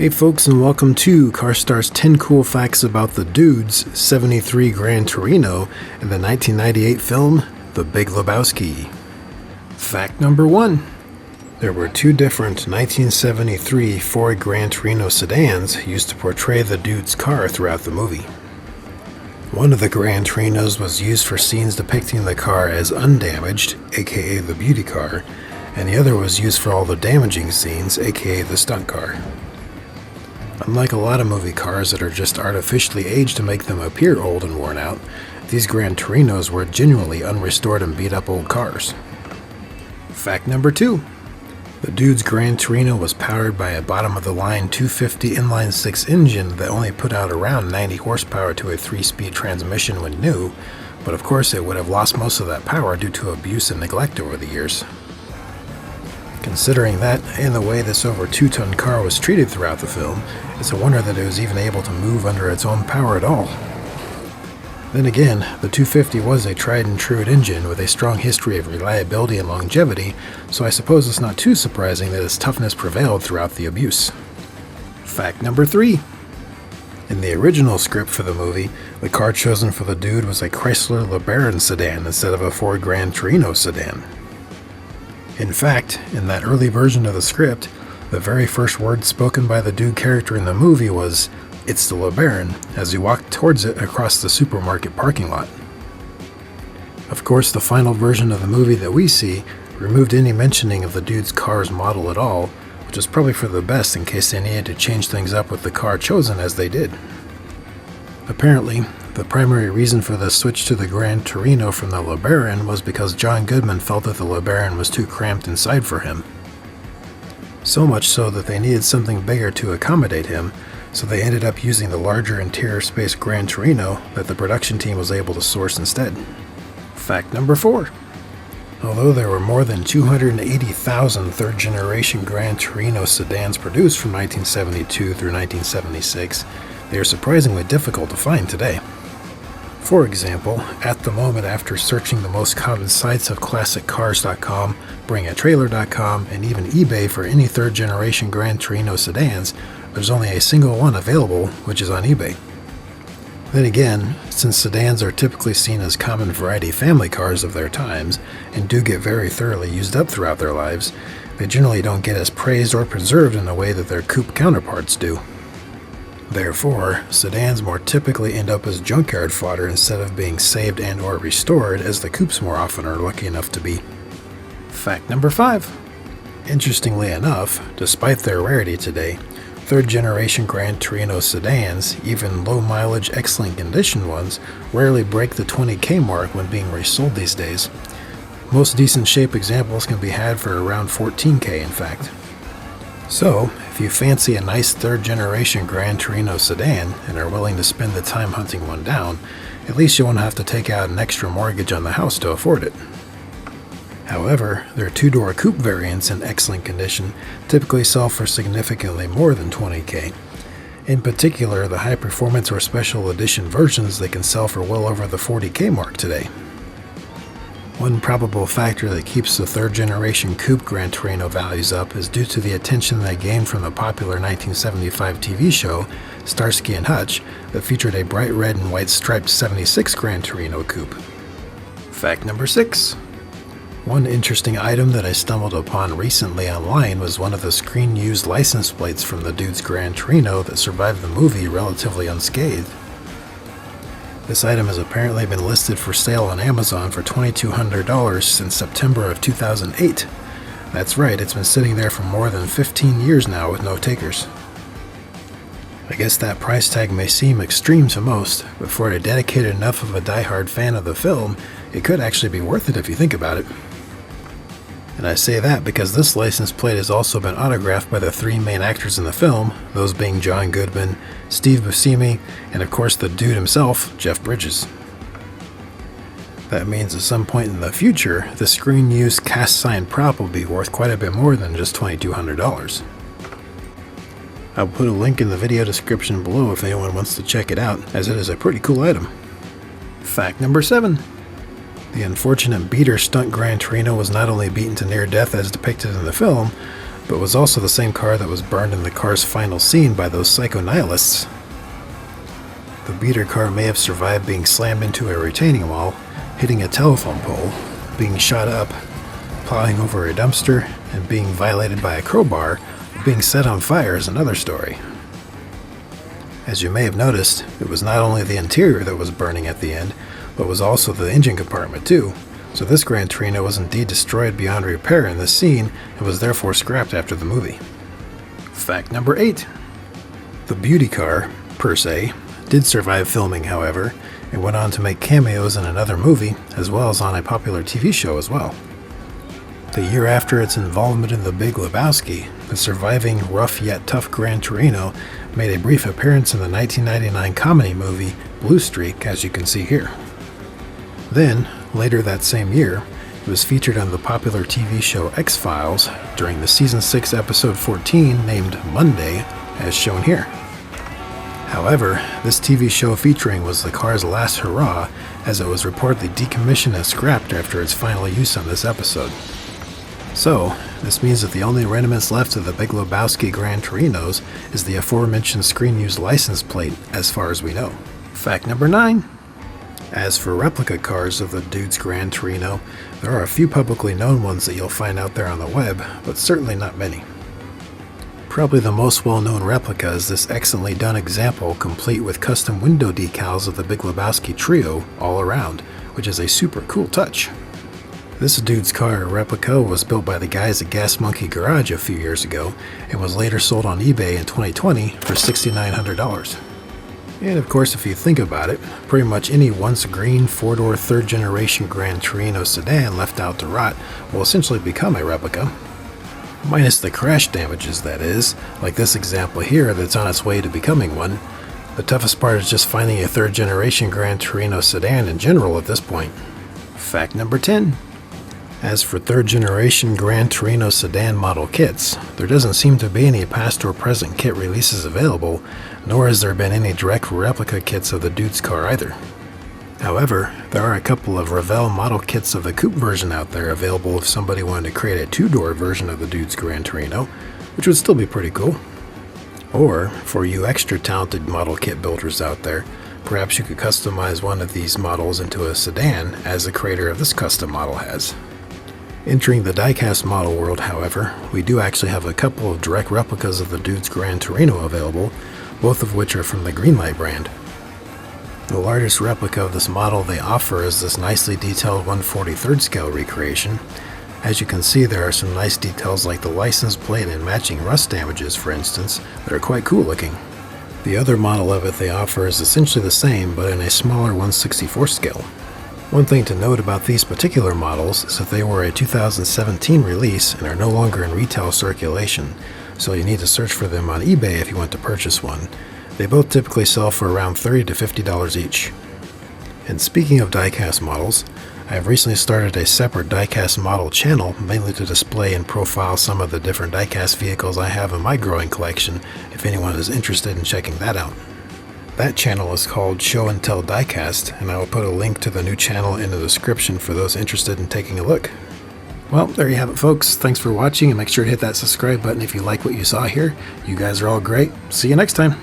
Hey folks, and welcome to CarStarz 10 Cool Facts About the Dude's 73 Gran Torino and the 1998 film The Big Lebowski. Fact number 1. There were two different 1973 Ford Gran Torino sedans used to portray the dude's car throughout the movie. One of the Gran Torinos was used for scenes depicting the car as undamaged, aka the beauty car, and the other was used for all the damaging scenes, aka the stunt car. Unlike a lot of movie cars that are just artificially aged to make them appear old and worn out, these Gran Torinos were genuinely unrestored and beat up old cars. Fact number 2. The dude's Gran Torino was powered by a bottom-of-the-line 250 inline-six engine that only put out around 90 horsepower to a 3-speed transmission when new, but of course it would have lost most of that power due to abuse and neglect over the years. Considering that, and the way this over 2-ton car was treated throughout the film, it's a wonder that it was even able to move under its own power at all. Then again, the 250 was a tried-and-true engine with a strong history of reliability and longevity, so I suppose it's not too surprising that its toughness prevailed throughout the abuse. Fact number 3. In the original script for the movie, the car chosen for the dude was a Chrysler LeBaron sedan instead of a Ford Gran Torino sedan. In fact, in that early version of the script, the very first word spoken by the dude character in the movie was, "It's the LeBaron," as he walked towards it across the supermarket parking lot. Of course, the final version of the movie that we see removed any mentioning of the dude's car's model at all, which was probably for the best in case they needed to change things up with the car chosen as they did. Apparently, the primary reason for the switch to the Gran Torino from the LeBaron was because John Goodman felt that the LeBaron was too cramped inside for him. So much so that they needed something bigger to accommodate him, so they ended up using the larger interior space Gran Torino that the production team was able to source instead. Fact number 4. Although there were more than 280,000 third-generation Gran Torino sedans produced from 1972 through 1976, they are surprisingly difficult to find today. For example, at the moment after searching the most common sites of ClassicCars.com, BringATrailer.com, and even eBay for any third-generation Gran Torino sedans, there's only a single one available, which is on eBay. Then again, since sedans are typically seen as common variety family cars of their times, and do get very thoroughly used up throughout their lives, they generally don't get as praised or preserved in a way that their coupe counterparts do. Therefore, sedans more typically end up as junkyard fodder instead of being saved and or restored, as the coupes more often are lucky enough to be. Fact number 5. Interestingly enough, despite their rarity today, third-generation Gran Torino sedans, even low-mileage, excellent condition ones, rarely break the 20K mark when being resold these days. Most decent shape examples can be had for around 14K in fact. So, if you fancy a nice third-generation Gran Torino sedan and are willing to spend the time hunting one down, at least you won't have to take out an extra mortgage on the house to afford it. However, their two-door coupe variants in excellent condition typically sell for significantly more than 20K. In particular, the high-performance or special edition versions they can sell for well over the 40K mark today. One probable factor that keeps the third-generation coupe Gran Torino values up is due to the attention they gained from the popular 1975 TV show, Starsky and Hutch, that featured a bright red and white striped 76 Gran Torino coupe. Fact number 6. One interesting item that I stumbled upon recently online was one of the screen-used license plates from the dude's Gran Torino that survived the movie relatively unscathed. This item has apparently been listed for sale on Amazon for $2,200 since September of 2008. That's right, it's been sitting there for more than 15 years now with no takers. I guess that price tag may seem extreme to most, but for a dedicated enough of a diehard fan of the film, it could actually be worth it if you think about it. And I say that because this license plate has also been autographed by the three main actors in the film, those being John Goodman, Steve Buscemi, and of course the dude himself, Jeff Bridges. That means at some point in the future, the screen-used cast sign prop will be worth quite a bit more than just $2,200. I'll put a link in the video description below if anyone wants to check it out, as it is a pretty cool item. Fact number 7. The unfortunate beater stunt Gran Torino was not only beaten to near death as depicted in the film, but was also the same car that was burned in the car's final scene by those psycho-nihilists. The beater car may have survived being slammed into a retaining wall, hitting a telephone pole, being shot up, plowing over a dumpster, and being violated by a crowbar. Being set on fire is another story. As you may have noticed, it was not only the interior that was burning at the end, but was also the engine compartment too, so this Gran Torino was indeed destroyed beyond repair in this scene and was therefore scrapped after the movie. Fact number 8. The beauty car, per se, did survive filming, however, and went on to make cameos in another movie, as well as on a popular TV show as well. The year after its involvement in The Big Lebowski, the surviving rough yet tough Gran Torino made a brief appearance in the 1999 comedy movie Blue Streak, as you can see here. Then, later that same year, it was featured on the popular TV show X-Files during the Season 6 Episode 14 named Monday, as shown here. However, this TV show featuring was the car's last hurrah, as it was reportedly decommissioned and scrapped after its final use on this episode. So, this means that the only remnants left of the Big Lebowski Gran Torinos is the aforementioned screen-used license plate, as far as we know. Fact number 9. As for replica cars of the dude's Gran Torino, there are a few publicly known ones that you'll find out there on the web, but certainly not many. Probably the most well-known replica is this excellently done example complete with custom window decals of the Big Lebowski trio all around, which is a super cool touch. This dude's car replica was built by the guys at Gas Monkey Garage a few years ago and was later sold on eBay in 2020 for $6,900. And of course, if you think about it, pretty much any once green 4-door 3rd generation Gran Torino sedan left out to rot will essentially become a replica. Minus the crash damages, that is, like this example here that's on its way to becoming one. The toughest part is just finding a 3rd generation Gran Torino sedan in general at this point. Fact number 10. As for 3rd generation Gran Torino sedan model kits, there doesn't seem to be any past or present kit releases available, nor has there been any direct replica kits of the dude's car either. However, there are a couple of Revell model kits of the coupe version out there available if somebody wanted to create a 2-door version of the dude's Gran Torino, which would still be pretty cool. Or, for you extra talented model kit builders out there, perhaps you could customize one of these models into a sedan, as the creator of this custom model has. Entering the diecast model world, however, we do actually have a couple of direct replicas of the dude's Gran Torino available, both of which are from the Greenlight brand. The largest replica of this model they offer is this nicely detailed 1/43rd scale recreation. As you can see, there are some nice details like the license plate and matching rust damages, for instance, that are quite cool looking. The other model of it they offer is essentially the same, but in a smaller 1/64 scale. One thing to note about these particular models is that they were a 2017 release and are no longer in retail circulation, so you need to search for them on eBay if you want to purchase one. They both typically sell for around $30 to $50 each. And speaking of diecast models, I have recently started a separate diecast model channel mainly to display and profile some of the different diecast vehicles I have in my growing collection if anyone is interested in checking that out. That channel is called Show and Tell Diecast, and I will put a link to the new channel in the description for those interested in taking a look. Well, there you have it, folks. Thanks for watching, and make sure to hit that subscribe button if you like what you saw here. You guys are all great. See you next time.